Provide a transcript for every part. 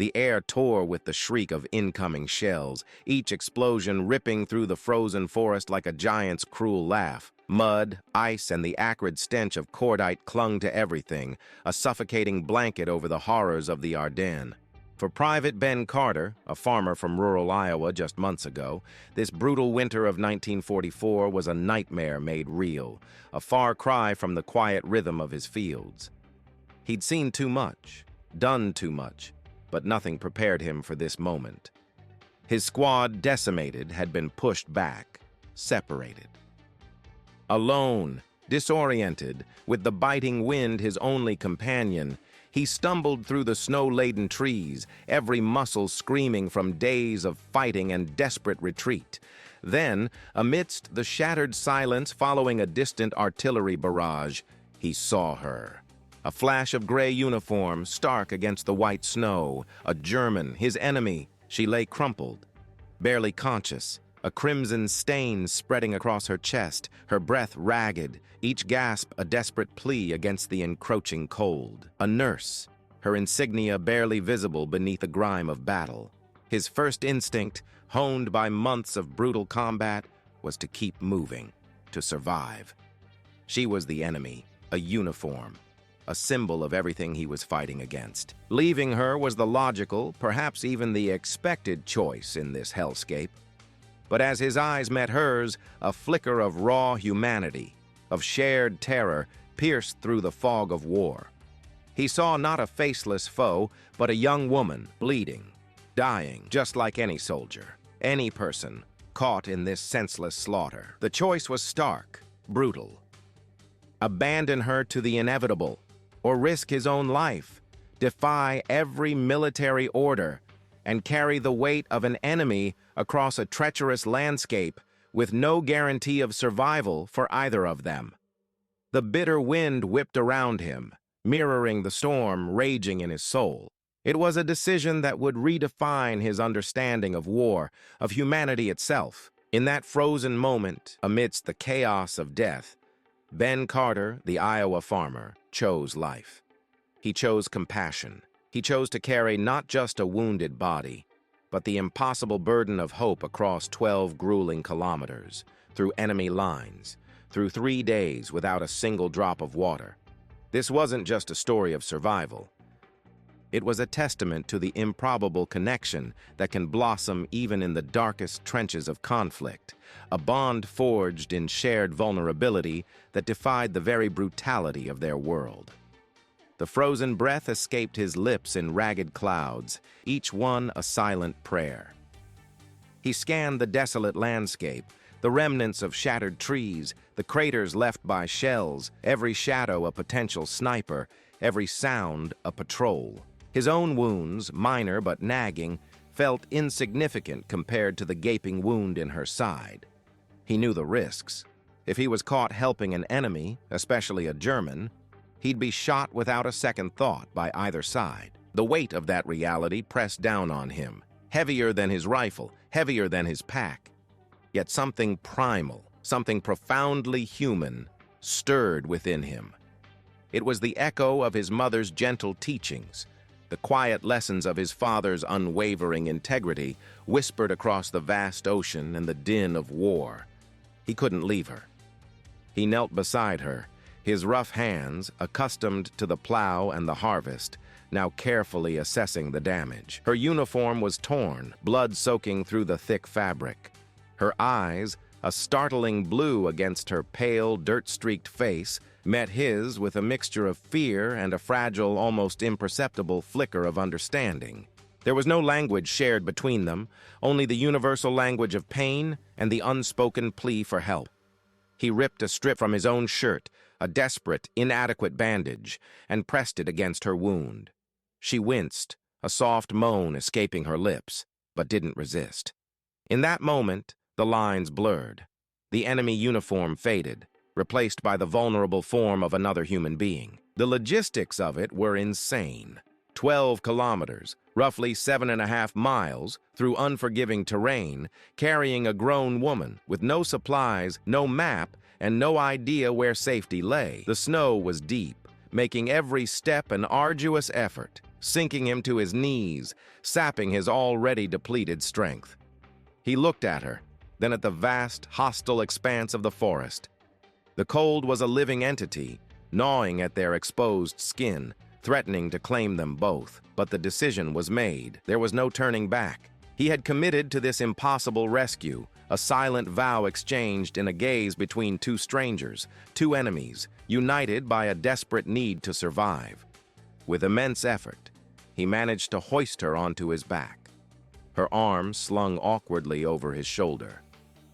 The air tore with the shriek of incoming shells, each explosion ripping through the frozen forest like a giant's cruel laugh. Mud, ice, and the acrid stench of cordite clung to everything, a suffocating blanket over the horrors of the Ardennes. For Private Ben Carter, a farmer from rural Iowa just months ago, this brutal winter of 1944 was a nightmare made real, a far cry from the quiet rhythm of his fields. He'd seen too much, done too much, but nothing prepared him for this moment. His squad, decimated, had been pushed back, separated. Alone, disoriented, with the biting wind his only companion, he stumbled through the snow-laden trees, every muscle screaming from days of fighting and desperate retreat. Then, amidst the shattered silence following a distant artillery barrage, he saw her. A flash of gray uniform, stark against the white snow. A German, his enemy. She lay crumpled, barely conscious, a crimson stain spreading across her chest, her breath ragged, each gasp a desperate plea against the encroaching cold. A nurse, her insignia barely visible beneath the grime of battle. His first instinct, honed by months of brutal combat, was to keep moving, to survive. She was the enemy, a uniform, a symbol of everything he was fighting against. Leaving her was the logical, perhaps even the expected choice in this hellscape. But as his eyes met hers, a flicker of raw humanity, of shared terror, pierced through the fog of war. He saw not a faceless foe, but a young woman, bleeding, dying, just like any soldier, any person caught in this senseless slaughter. The choice was stark, brutal. Abandon her to the inevitable, or risk his own life, defy every military order, and carry the weight of an enemy across a treacherous landscape with no guarantee of survival for either of them. The bitter wind whipped around him, mirroring the storm raging in his soul. It was a decision that would redefine his understanding of war, of humanity itself. In that frozen moment, amidst the chaos of death, Ben Carter, the Iowa farmer, chose life. He chose compassion. He chose to carry not just a wounded body, but the impossible burden of hope across 12 grueling kilometers, through enemy lines, through 3 days without a single drop of water. This wasn't just a story of survival. It was a testament to the improbable connection that can blossom even in the darkest trenches of conflict, a bond forged in shared vulnerability that defied the very brutality of their world. The frozen breath escaped his lips in ragged clouds, each one a silent prayer. He scanned the desolate landscape, the remnants of shattered trees, the craters left by shells, every shadow a potential sniper, every sound a patrol. His own wounds, minor but nagging, felt insignificant compared to the gaping wound in her side. He knew the risks. If he was caught helping an enemy, especially a German, he'd be shot without a second thought by either side. The weight of that reality pressed down on him, heavier than his rifle, heavier than his pack. Yet something primal, something profoundly human, stirred within him. It was the echo of his mother's gentle teachings, the quiet lessons of his father's unwavering integrity, whispered across the vast ocean and the din of war. He couldn't leave her. He knelt beside her, his rough hands, accustomed to the plow and the harvest, now carefully assessing the damage. Her uniform was torn, blood soaking through the thick fabric. Her eyes, a startling blue against her pale, dirt-streaked face, met his with a mixture of fear and a fragile, almost imperceptible flicker of understanding. There was no language shared between them, only the universal language of pain and the unspoken plea for help. He ripped a strip from his own shirt, a desperate, inadequate bandage, and pressed it against her wound. She winced, a soft moan escaping her lips, but didn't resist. In that moment, the lines blurred. The enemy uniform faded, replaced by the vulnerable form of another human being. The logistics of it were insane. 12 kilometers, roughly 7.5 miles, through unforgiving terrain, carrying a grown woman with no supplies, no map, and no idea where safety lay. The snow was deep, making every step an arduous effort. sinking him to his knees, sapping his already depleted strength. He looked at her, then at the vast, hostile expanse of the forest. The cold was a living entity, gnawing at their exposed skin, threatening to claim them both. But the decision was made. There was no turning back. He had committed to this impossible rescue, a silent vow exchanged in a gaze between two strangers, two enemies, united by a desperate need to survive. With immense effort, he managed to hoist her onto his back, her arms slung awkwardly over his shoulder,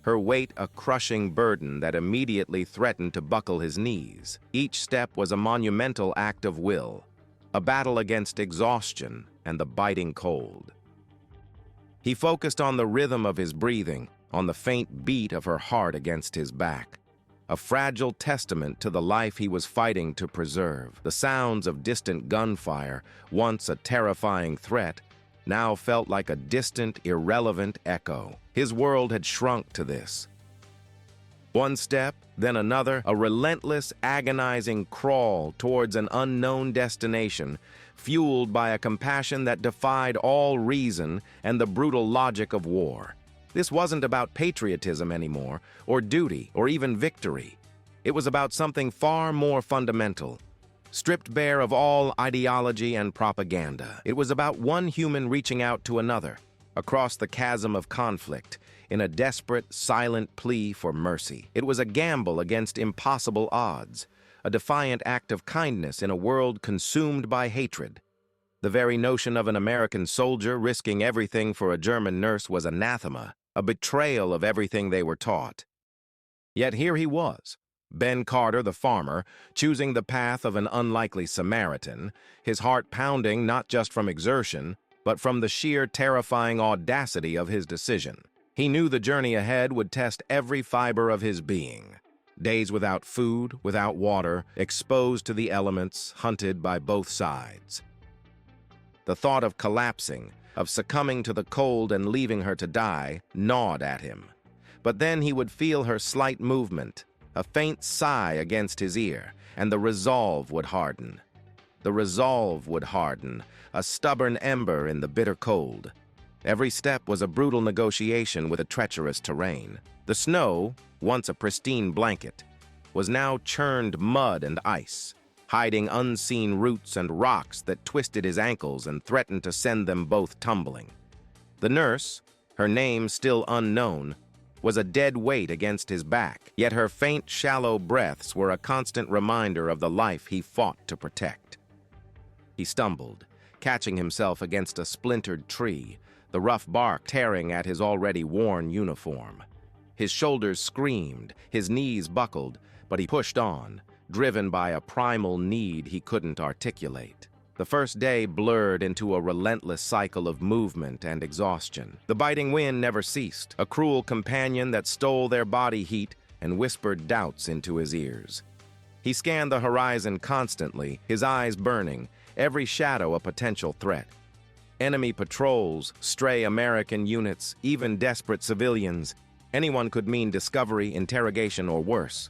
her weight a crushing burden that immediately threatened to buckle his knees. Each step was a monumental act of will, a battle against exhaustion and the biting cold. He focused on the rhythm of his breathing, on the faint beat of her heart against his back, a fragile testament to the life he was fighting to preserve. The sounds of distant gunfire, once a terrifying threat, now felt like a distant, irrelevant echo. His world had shrunk to this. One step, then another, a relentless, agonizing crawl towards an unknown destination, fueled by a compassion that defied all reason and the brutal logic of war. This wasn't about patriotism anymore, or duty, or even victory. It was about something far more fundamental, stripped bare of all ideology and propaganda. It was about one human reaching out to another, across the chasm of conflict, in a desperate, silent plea for mercy. It was a gamble against impossible odds, a defiant act of kindness in a world consumed by hatred. The very notion of an American soldier risking everything for a German nurse was anathema, a betrayal of everything they were taught. Yet here he was, Ben Carter, the farmer, choosing the path of an unlikely Samaritan, his heart pounding not just from exertion, but from the sheer terrifying audacity of his decision. He knew the journey ahead would test every fiber of his being. Days without food, without water, exposed to the elements, hunted by both sides. The thought of collapsing, of succumbing to the cold and leaving her to die, gnawed at him. But then he would feel her slight movement, a faint sigh against his ear, and the resolve would harden. The resolve would harden, a stubborn ember in the bitter cold. Every step was a brutal negotiation with a treacherous terrain. The snow, once a pristine blanket, was now churned mud and ice, hiding unseen roots and rocks that twisted his ankles and threatened to send them both tumbling. The nurse, her name still unknown, was a dead weight against his back, yet her faint, shallow breaths were a constant reminder of the life he fought to protect. He stumbled, catching himself against a splintered tree, the rough bark tearing at his already worn uniform. His shoulders screamed, his knees buckled, but he pushed on, driven by a primal need he couldn't articulate. The first day blurred into a relentless cycle of movement and exhaustion. The biting wind never ceased, a cruel companion that stole their body heat and whispered doubts into his ears. He scanned the horizon constantly, his eyes burning, every shadow a potential threat. Enemy patrols, stray American units, even desperate civilians. Anyone could mean discovery, interrogation, or worse.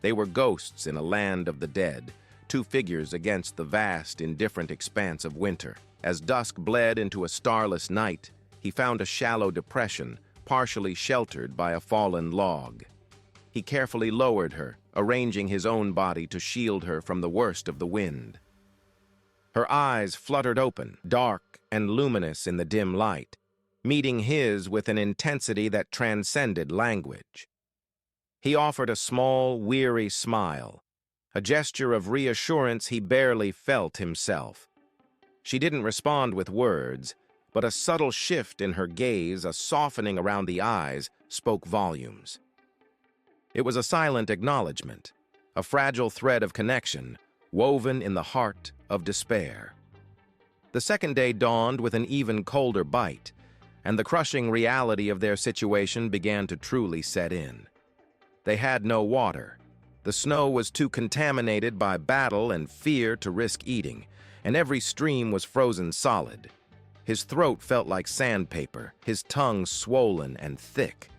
They were ghosts in a land of the dead, two figures against the vast, indifferent expanse of winter. As dusk bled into a starless night, he found a shallow depression, partially sheltered by a fallen log. He carefully lowered her, arranging his own body to shield her from the worst of the wind. Her eyes fluttered open, dark and luminous in the dim light, meeting his with an intensity that transcended language. He offered a small, weary smile, a gesture of reassurance he barely felt himself. She didn't respond with words, but a subtle shift in her gaze, a softening around the eyes, spoke volumes. It was a silent acknowledgement, a fragile thread of connection, woven in the heart of despair. The second day dawned with an even colder bite, and the crushing reality of their situation began to truly set in. They had no water. The snow was too contaminated by battle and fear to risk eating, and every stream was frozen solid. His throat felt like sandpaper, his tongue swollen and thick.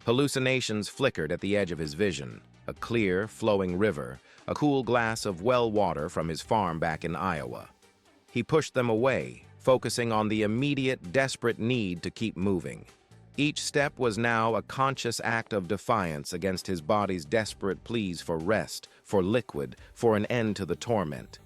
Hallucinations flickered at the edge of his vision, a clear, flowing river, a cool glass of well water from his farm back in Iowa. He pushed them away, focusing on the immediate, desperate need to keep moving. Each step was now a conscious act of defiance against his body's desperate pleas for rest, for liquid, for an end to the torment.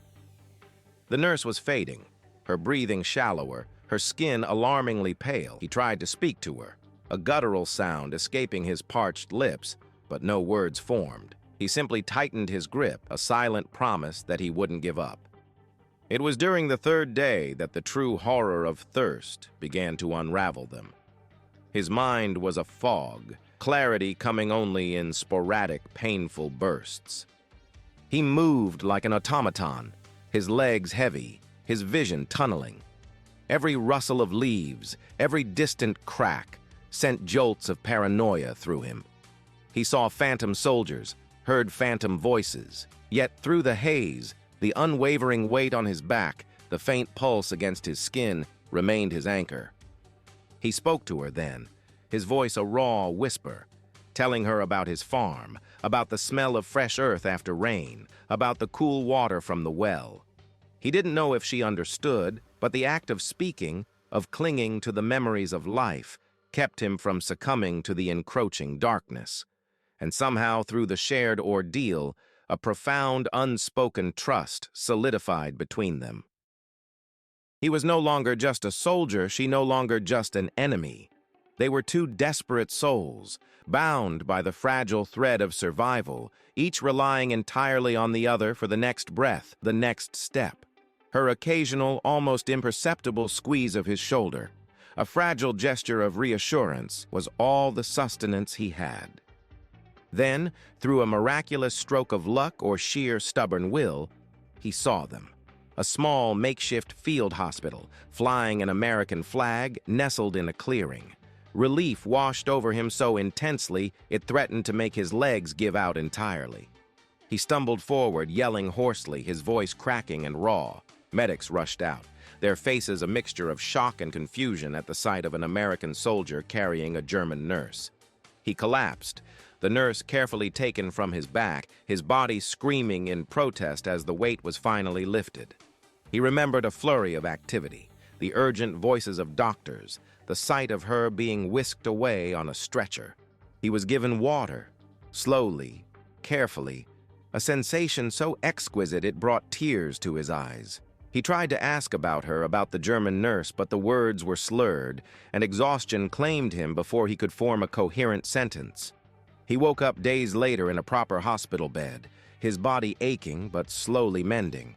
The nurse was fading, her breathing shallower, her skin alarmingly pale. He tried to speak to her, a guttural sound escaping his parched lips, but no words formed. He simply tightened his grip, a silent promise that he wouldn't give up. It was during the third day that the true horror of thirst began to unravel them. His mind was a fog, clarity coming only in sporadic, painful bursts. He moved like an automaton, his legs heavy, his vision tunneling. Every rustle of leaves, every distant crack, sent jolts of paranoia through him. He saw phantom soldiers, heard phantom voices, yet through the haze, the unwavering weight on his back, the faint pulse against his skin, remained his anchor. He spoke to her then, his voice a raw whisper, telling her about his farm, about the smell of fresh earth after rain, about the cool water from the well. He didn't know if she understood, but the act of speaking, of clinging to the memories of life, kept him from succumbing to the encroaching darkness. And somehow, through the shared ordeal, a profound, unspoken trust solidified between them. He was no longer just a soldier, she no longer just an enemy. They were two desperate souls, bound by the fragile thread of survival, each relying entirely on the other for the next breath, the next step. Her occasional, almost imperceptible squeeze of his shoulder, a fragile gesture of reassurance, was all the sustenance he had. Then, through a miraculous stroke of luck or sheer stubborn will, he saw them. A small makeshift field hospital, flying an American flag, nestled in a clearing. Relief washed over him so intensely it threatened to make his legs give out entirely. He stumbled forward, yelling hoarsely, his voice cracking and raw. Medics rushed out, their faces a mixture of shock and confusion at the sight of an American soldier carrying a German nurse. He collapsed, the nurse carefully taken from his back, his body screaming in protest as the weight was finally lifted. He remembered a flurry of activity, the urgent voices of doctors, the sight of her being whisked away on a stretcher. He was given water, slowly, carefully, a sensation so exquisite it brought tears to his eyes. He tried to ask about her, about the German nurse, but the words were slurred, and exhaustion claimed him before he could form a coherent sentence. He woke up days later in a proper hospital bed, his body aching but slowly mending.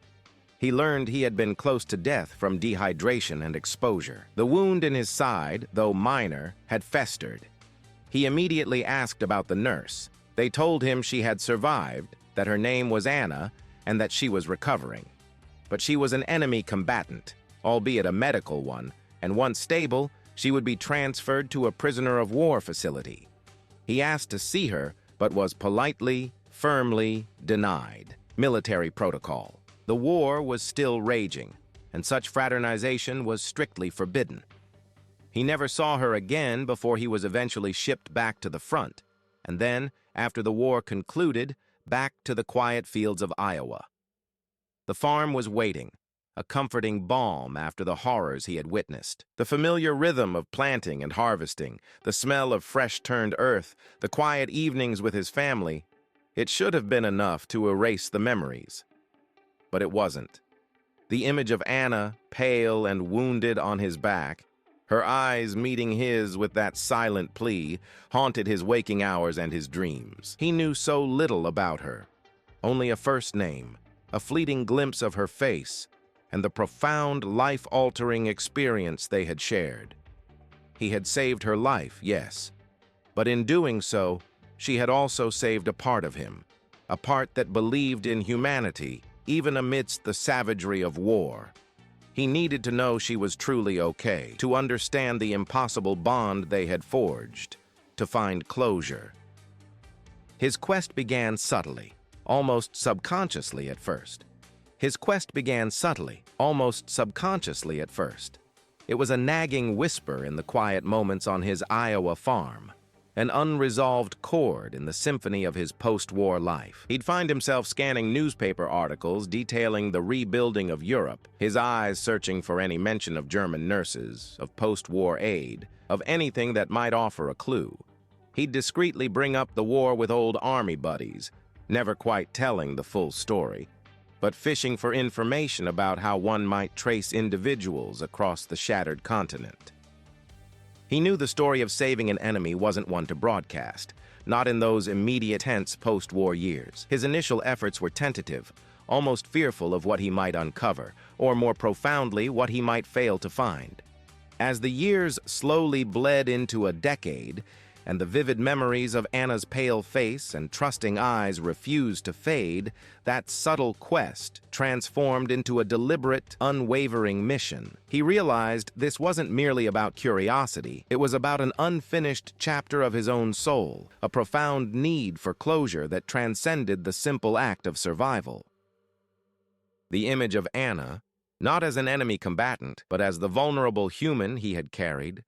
He learned he had been close to death from dehydration and exposure. The wound in his side, though minor, had festered. He immediately asked about the nurse. They told him she had survived, that her name was Anna, and that she was recovering. But she was an enemy combatant, albeit a medical one, and once stable, she would be transferred to a prisoner of war facility. He asked to see her, but was politely, firmly denied. Military protocol. The war was still raging, and such fraternization was strictly forbidden. He never saw her again before he was eventually shipped back to the front, and then, after the war concluded, back to the quiet fields of Iowa. The farm was waiting, a comforting balm after the horrors he had witnessed. The familiar rhythm of planting and harvesting, the smell of fresh-turned earth, the quiet evenings with his family, it should have been enough to erase the memories. But it wasn't. The image of Anna, pale and wounded on his back, her eyes meeting his with that silent plea, haunted his waking hours and his dreams. He knew so little about her, only a first name, a fleeting glimpse of her face, and the profound, life-altering experience they had shared. He had saved her life, yes, but in doing so, she had also saved a part of him, a part that believed in humanity, even amidst the savagery of war. He needed to know she was truly okay, to understand the impossible bond they had forged, to find closure. His quest began subtly, almost subconsciously at first. It was a nagging whisper in the quiet moments on his Iowa farm, an unresolved chord in the symphony of his post-war life. He'd find himself scanning newspaper articles detailing the rebuilding of Europe, his eyes searching for any mention of German nurses, of post-war aid, of anything that might offer a clue. He'd discreetly bring up the war with old army buddies, never quite telling the full story, but fishing for information about how one might trace individuals across the shattered continent. He knew the story of saving an enemy wasn't one to broadcast, not in those immediate, tense post-war years. His initial efforts were tentative, almost fearful of what he might uncover, or more profoundly, what he might fail to find. As the years slowly bled into a decade, and the vivid memories of Anna's pale face and trusting eyes refused to fade, that subtle quest transformed into a deliberate, unwavering mission. He realized this wasn't merely about curiosity, it was about an unfinished chapter of his own soul, a profound need for closure that transcended the simple act of survival. The image of Anna, not as an enemy combatant, but as the vulnerable human he had carried,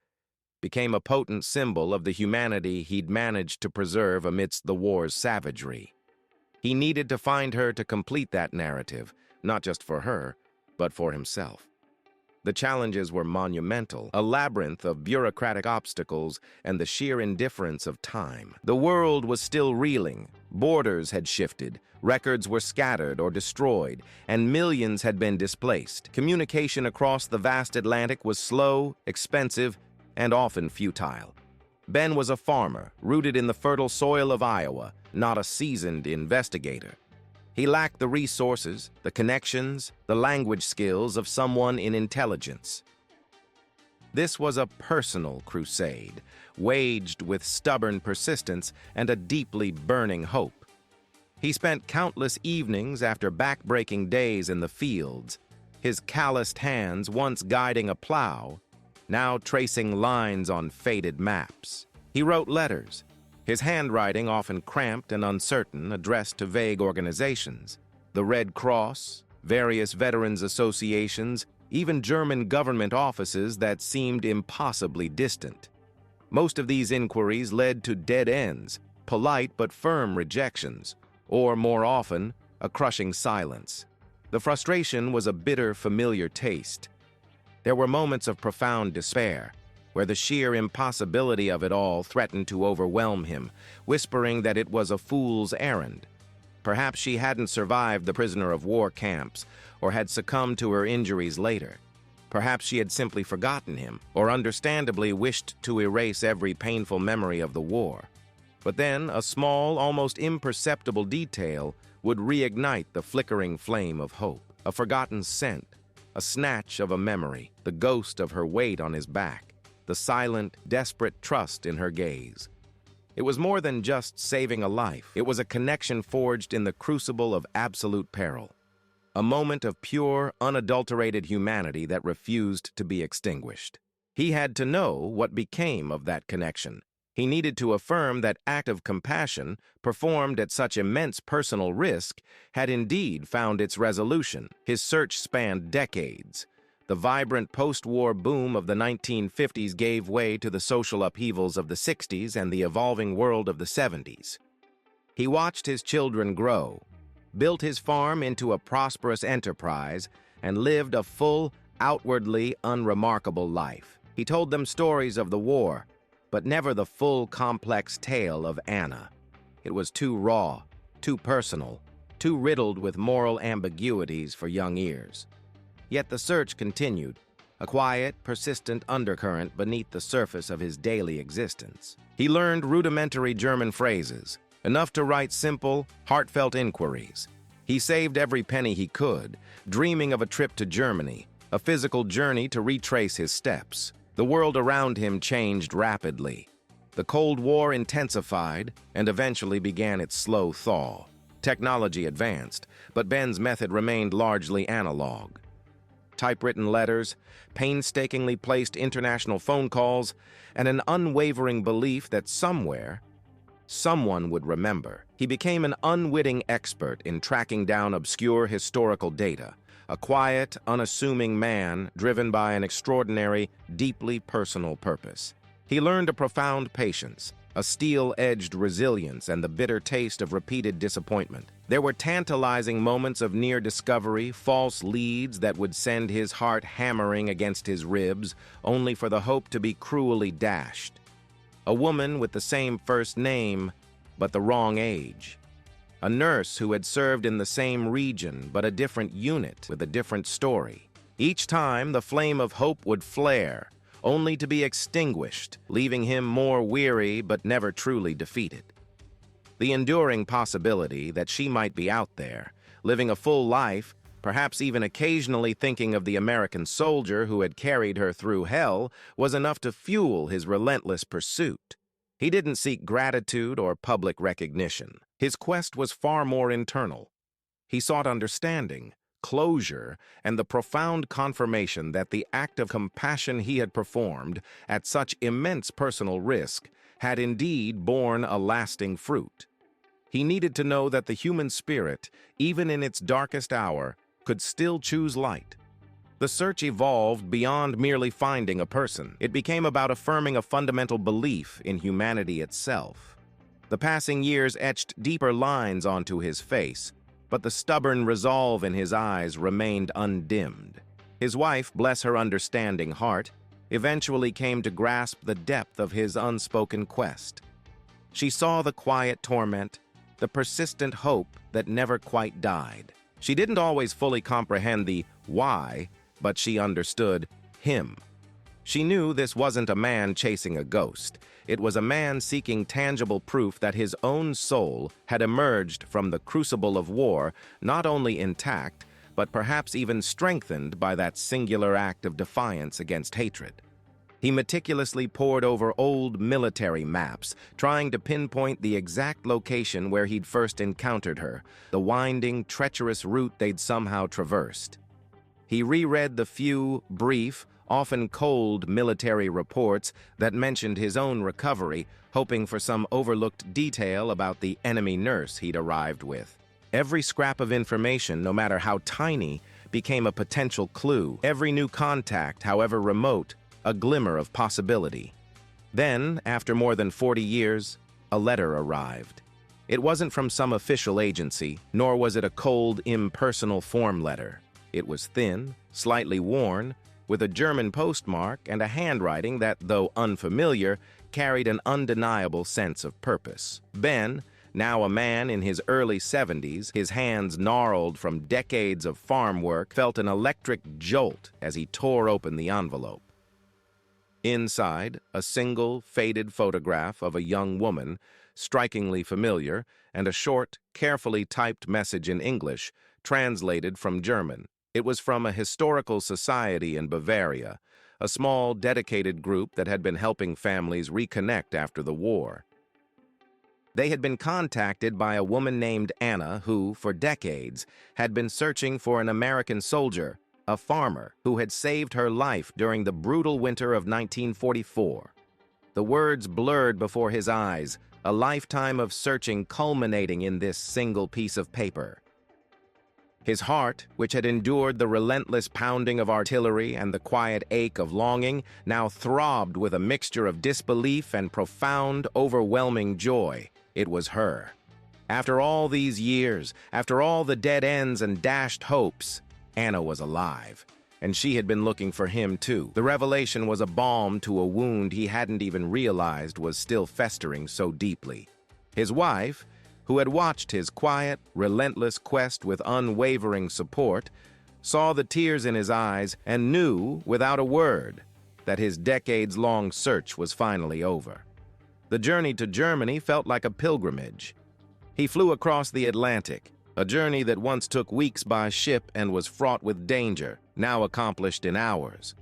became a potent symbol of the humanity he'd managed to preserve amidst the war's savagery. He needed to find her to complete that narrative, not just for her, but for himself. The challenges were monumental, a labyrinth of bureaucratic obstacles and the sheer indifference of time. The world was still reeling, borders had shifted, records were scattered or destroyed, and millions had been displaced. Communication across the vast Atlantic was slow, expensive, and often futile. Ben was a farmer, rooted in the fertile soil of Iowa, not a seasoned investigator. He lacked the resources, the connections, the language skills of someone in intelligence. This was a personal crusade, waged with stubborn persistence and a deeply burning hope. He spent countless evenings after back-breaking days in the fields, his calloused hands once guiding a plow, now tracing lines on faded maps. He wrote letters, his handwriting often cramped and uncertain, addressed to vague organizations, the Red Cross, various veterans associations, even German government offices that seemed impossibly distant. Most of these inquiries led to dead ends, polite but firm rejections, or more often, a crushing silence. The frustration was a bitter, familiar taste. There were moments of profound despair, where the sheer impossibility of it all threatened to overwhelm him, whispering that it was a fool's errand. Perhaps she hadn't survived the prisoner of war camps, or had succumbed to her injuries later. Perhaps she had simply forgotten him, or understandably wished to erase every painful memory of the war. But then, a small, almost imperceptible detail would reignite the flickering flame of hope. A forgotten scent, a snatch of a memory, the ghost of her weight on his back, the silent, desperate trust in her gaze. It was more than just saving a life. It was a connection forged in the crucible of absolute peril. A moment of pure, unadulterated humanity that refused to be extinguished. He had to know what became of that connection. He needed to affirm that act of compassion, performed at such immense personal risk, had indeed found its resolution. His search spanned decades. The vibrant post-war boom of the 1950s gave way to the social upheavals of the 60s and the evolving world of the 70s. He watched his children grow, built his farm into a prosperous enterprise, and lived a full, outwardly unremarkable life. He told them stories of the war, but never the full, complex tale of Anna. It was too raw, too personal, too riddled with moral ambiguities for young ears. Yet the search continued, a quiet, persistent undercurrent beneath the surface of his daily existence. He learned rudimentary German phrases, enough to write simple, heartfelt inquiries. He saved every penny he could, dreaming of a trip to Germany, a physical journey to retrace his steps. The world around him changed rapidly. The Cold War intensified and eventually began its slow thaw. Technology advanced, but Ben's method remained largely analog. Typewritten letters, painstakingly placed international phone calls, and an unwavering belief that somewhere, someone would remember. He became an unwitting expert in tracking down obscure historical data, a quiet, unassuming man driven by an extraordinary, deeply personal purpose. He learned a profound patience, a steel-edged resilience, and the bitter taste of repeated disappointment. There were tantalizing moments of near discovery, false leads that would send his heart hammering against his ribs, only for the hope to be cruelly dashed. A woman with the same first name, but the wrong age. A nurse who had served in the same region, but a different unit with a different story. Each time, the flame of hope would flare, only to be extinguished, leaving him more weary but never truly defeated. The enduring possibility that she might be out there, living a full life, perhaps even occasionally thinking of the American soldier who had carried her through hell, was enough to fuel his relentless pursuit. He didn't seek gratitude or public recognition. His quest was far more internal. He sought understanding, closure, and the profound confirmation that the act of compassion he had performed, at such immense personal risk, had indeed borne a lasting fruit. He needed to know that the human spirit, even in its darkest hour, could still choose light. The search evolved beyond merely finding a person. It became about affirming a fundamental belief in humanity itself. The passing years etched deeper lines onto his face, but the stubborn resolve in his eyes remained undimmed. His wife, bless her understanding heart, eventually came to grasp the depth of his unspoken quest. She saw the quiet torment, the persistent hope that never quite died. She didn't always fully comprehend the why, but she understood him. She knew this wasn't a man chasing a ghost. It was a man seeking tangible proof that his own soul had emerged from the crucible of war, not only intact, but perhaps even strengthened by that singular act of defiance against hatred. He meticulously pored over old military maps, trying to pinpoint the exact location where he'd first encountered her, the winding, treacherous route they'd somehow traversed. He reread the few, brief, often cold military reports that mentioned his own recovery, hoping for some overlooked detail about the enemy nurse he'd arrived with. Every scrap of information, no matter how tiny, became a potential clue. Every new contact, however remote, a glimmer of possibility. Then, after more than 40 years, a letter arrived. It wasn't from some official agency, nor was it a cold, impersonal form letter. It was thin, slightly worn, with a German postmark and a handwriting that, though unfamiliar, carried an undeniable sense of purpose. Ben, now a man in his early 70s, his hands gnarled from decades of farm work, felt an electric jolt as he tore open the envelope. Inside, a single, faded photograph of a young woman, strikingly familiar, and a short, carefully typed message in English, translated from German. It was from a historical society in Bavaria, a small, dedicated group that had been helping families reconnect after the war. They had been contacted by a woman named Anna who, for decades, had been searching for an American soldier, a farmer, who had saved her life during the brutal winter of 1944. The words blurred before his eyes, a lifetime of searching culminating in this single piece of paper. His heart, which had endured the relentless pounding of artillery and the quiet ache of longing, now throbbed with a mixture of disbelief and profound, overwhelming joy. It was her. After all these years, after all the dead ends and dashed hopes, Anna was alive, and she had been looking for him too. The revelation was a balm to a wound he hadn't even realized was still festering so deeply. His wife, who had watched his quiet, relentless quest with unwavering support, saw the tears in his eyes and knew, without a word, that his decades-long search was finally over. The journey to Germany felt like a pilgrimage. He flew across the Atlantic, a journey that once took weeks by ship and was fraught with danger, now accomplished in hours.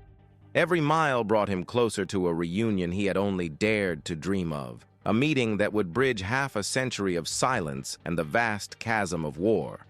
Every mile brought him closer to a reunion he had only dared to dream of, a meeting that would bridge half a century of silence and the vast chasm of war.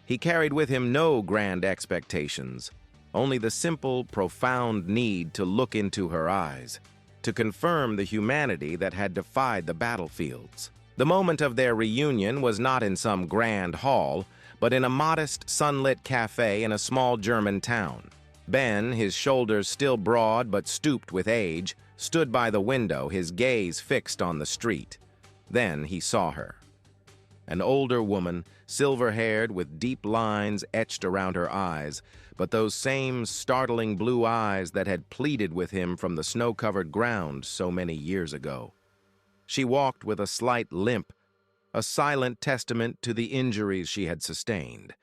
He carried with him no grand expectations, only the simple, profound need to look into her eyes, to confirm the humanity that had defied the battlefields. The moment of their reunion was not in some grand hall, but in a modest, sunlit cafe in a small German town. Ben, his shoulders still broad but stooped with age, stood by the window, his gaze fixed on the street. Then he saw her. An older woman, silver-haired with deep lines etched around her eyes, but those same startling blue eyes that had pleaded with him from the snow-covered ground so many years ago. She walked with a slight limp, a silent testament to the injuries she had sustained.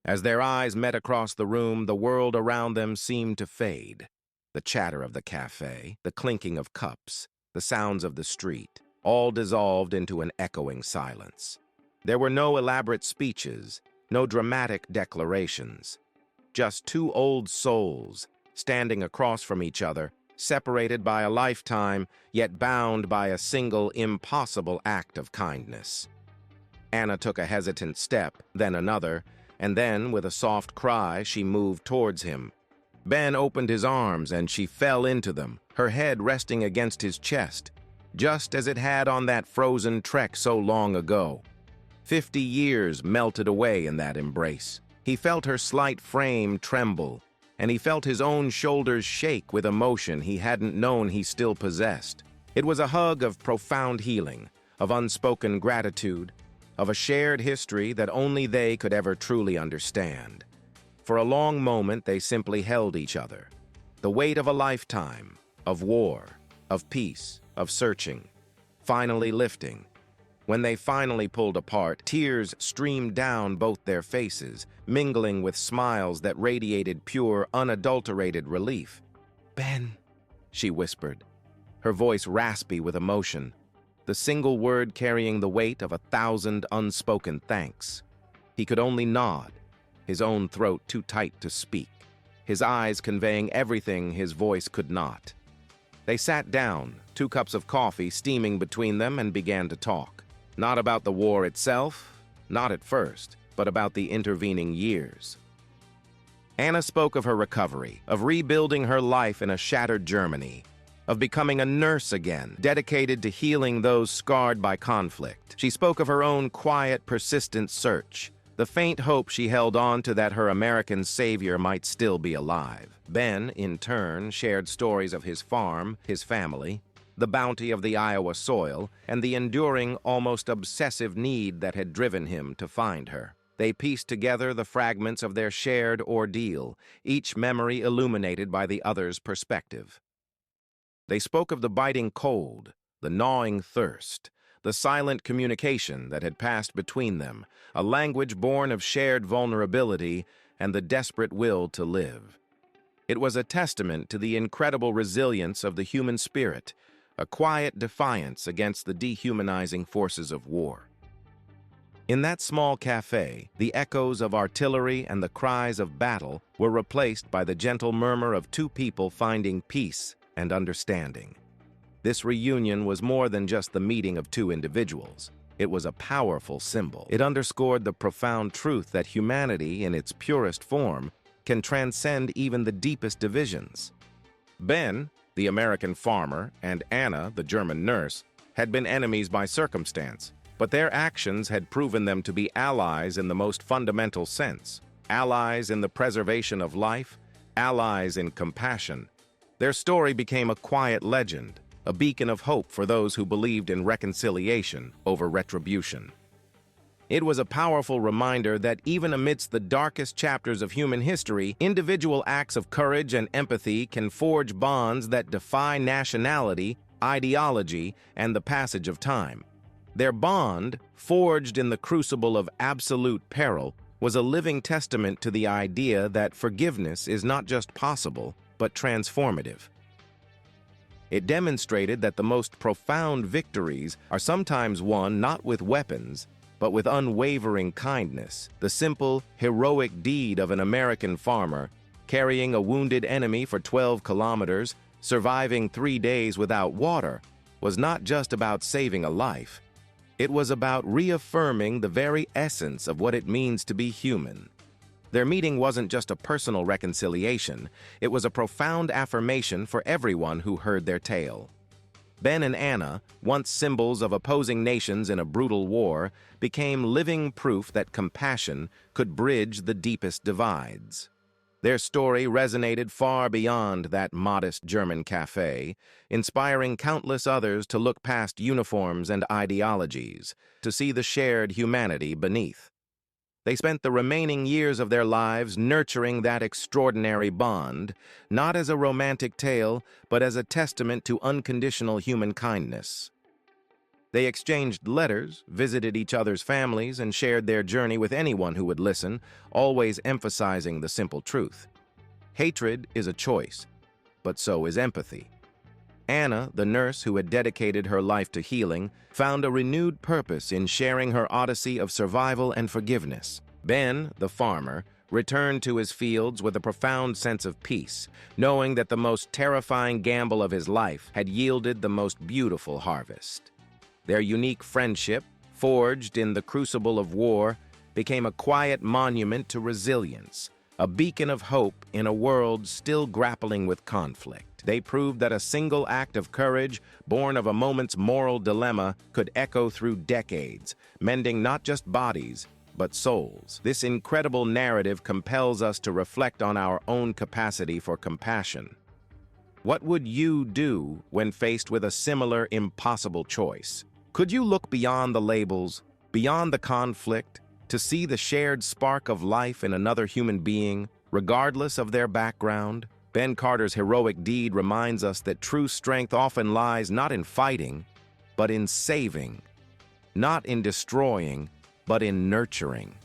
As their eyes met across the room, the world around them seemed to fade. The chatter of the cafe, the clinking of cups, the sounds of the street, all dissolved into an echoing silence. There were no elaborate speeches, no dramatic declarations. Just two old souls, standing across from each other, separated by a lifetime, yet bound by a single impossible act of kindness. Anna took a hesitant step, then another, and then, with a soft cry, she moved towards him. Ben opened his arms, and she fell into them, her head resting against his chest, just as it had on that frozen trek so long ago. 50 years melted away in that embrace. He felt her slight frame tremble, and he felt his own shoulders shake with emotion he hadn't known he still possessed. It was a hug of profound healing, of unspoken gratitude, of a shared history that only they could ever truly understand. For a long moment, they simply held each other. The weight of a lifetime, of war, of peace, of searching, finally lifting. When they finally pulled apart, tears streamed down both their faces, mingling with smiles that radiated pure, unadulterated relief. "Ben," she whispered, her voice raspy with emotion, the single word carrying the weight of 1,000 unspoken thanks. He could only nod, his own throat too tight to speak, his eyes conveying everything his voice could not. They sat down, 2 cups of coffee steaming between them, and began to talk. Not about the war itself, not at first, but about the intervening years. Anna spoke of her recovery, of rebuilding her life in a shattered Germany, of becoming a nurse again, dedicated to healing those scarred by conflict. She spoke of her own quiet, persistent search, the faint hope she held on to that her American savior might still be alive. Ben, in turn, shared stories of his farm, his family, the bounty of the Iowa soil, and the enduring, almost obsessive need that had driven him to find her. They pieced together the fragments of their shared ordeal, each memory illuminated by the other's perspective. They spoke of the biting cold, the gnawing thirst, the silent communication that had passed between them, a language born of shared vulnerability and the desperate will to live. It was a testament to the incredible resilience of the human spirit, a quiet defiance against the dehumanizing forces of war. In that small cafe, the echoes of artillery and the cries of battle were replaced by the gentle murmur of 2 people finding peace and understanding. This reunion was more than just the meeting of 2 individuals. It was a powerful symbol. It underscored the profound truth that humanity, in its purest form, can transcend even the deepest divisions. Ben, the American farmer, and Anna, the German nurse, had been enemies by circumstance, but their actions had proven them to be allies in the most fundamental sense, allies in the preservation of life, allies in compassion. Their story became a quiet legend, a beacon of hope for those who believed in reconciliation over retribution. It was a powerful reminder that even amidst the darkest chapters of human history, individual acts of courage and empathy can forge bonds that defy nationality, ideology, and the passage of time. Their bond, forged in the crucible of absolute peril, was a living testament to the idea that forgiveness is not just possible, but transformative. It demonstrated that the most profound victories are sometimes won not with weapons, but with unwavering kindness. The simple, heroic deed of an American farmer, carrying a wounded enemy for 12 kilometers, surviving 3 days without water, was not just about saving a life. It was about reaffirming the very essence of what it means to be human. Their meeting wasn't just a personal reconciliation, it was a profound affirmation for everyone who heard their tale. Ben and Anna, once symbols of opposing nations in a brutal war, became living proof that compassion could bridge the deepest divides. Their story resonated far beyond that modest German cafe, inspiring countless others to look past uniforms and ideologies, to see the shared humanity beneath. They spent the remaining years of their lives nurturing that extraordinary bond, not as a romantic tale, but as a testament to unconditional human kindness. They exchanged letters, visited each other's families, and shared their journey with anyone who would listen, always emphasizing the simple truth. Hatred is a choice, but so is empathy. Anna, the nurse who had dedicated her life to healing, found a renewed purpose in sharing her odyssey of survival and forgiveness. Ben, the farmer, returned to his fields with a profound sense of peace, knowing that the most terrifying gamble of his life had yielded the most beautiful harvest. Their unique friendship, forged in the crucible of war, became a quiet monument to resilience, a beacon of hope in a world still grappling with conflict. They proved that a single act of courage, born of a moment's moral dilemma, could echo through decades, mending not just bodies, but souls. This incredible narrative compels us to reflect on our own capacity for compassion. What would you do when faced with a similar impossible choice? Could you look beyond the labels, beyond the conflict, to see the shared spark of life in another human being, regardless of their background? Ben Carter's heroic deed reminds us that true strength often lies not in fighting, but in saving, not in destroying, but in nurturing.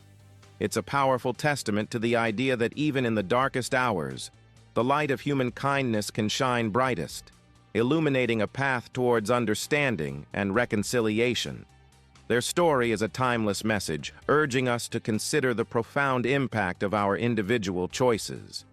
It's a powerful testament to the idea that even in the darkest hours, the light of human kindness can shine brightest, illuminating a path towards understanding and reconciliation. Their story is a timeless message, urging us to consider the profound impact of our individual choices.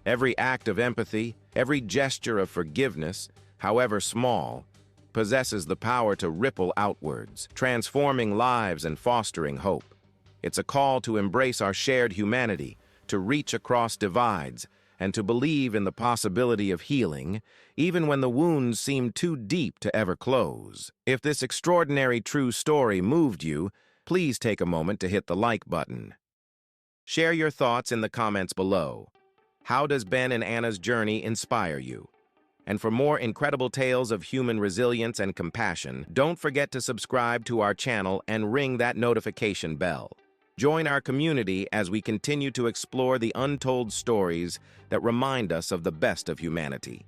Every act of empathy, every gesture of forgiveness, however small, possesses the power to ripple outwards, transforming lives and fostering hope. It's a call to embrace our shared humanity, to reach across divides, and to believe in the possibility of healing, even when the wounds seem too deep to ever close. If this extraordinary true story moved you, please take a moment to hit the like button. Share your thoughts in the comments below. How does Ben and Anna's journey inspire you? And for more incredible tales of human resilience and compassion, don't forget to subscribe to our channel and ring that notification bell. Join our community as we continue to explore the untold stories that remind us of the best of humanity.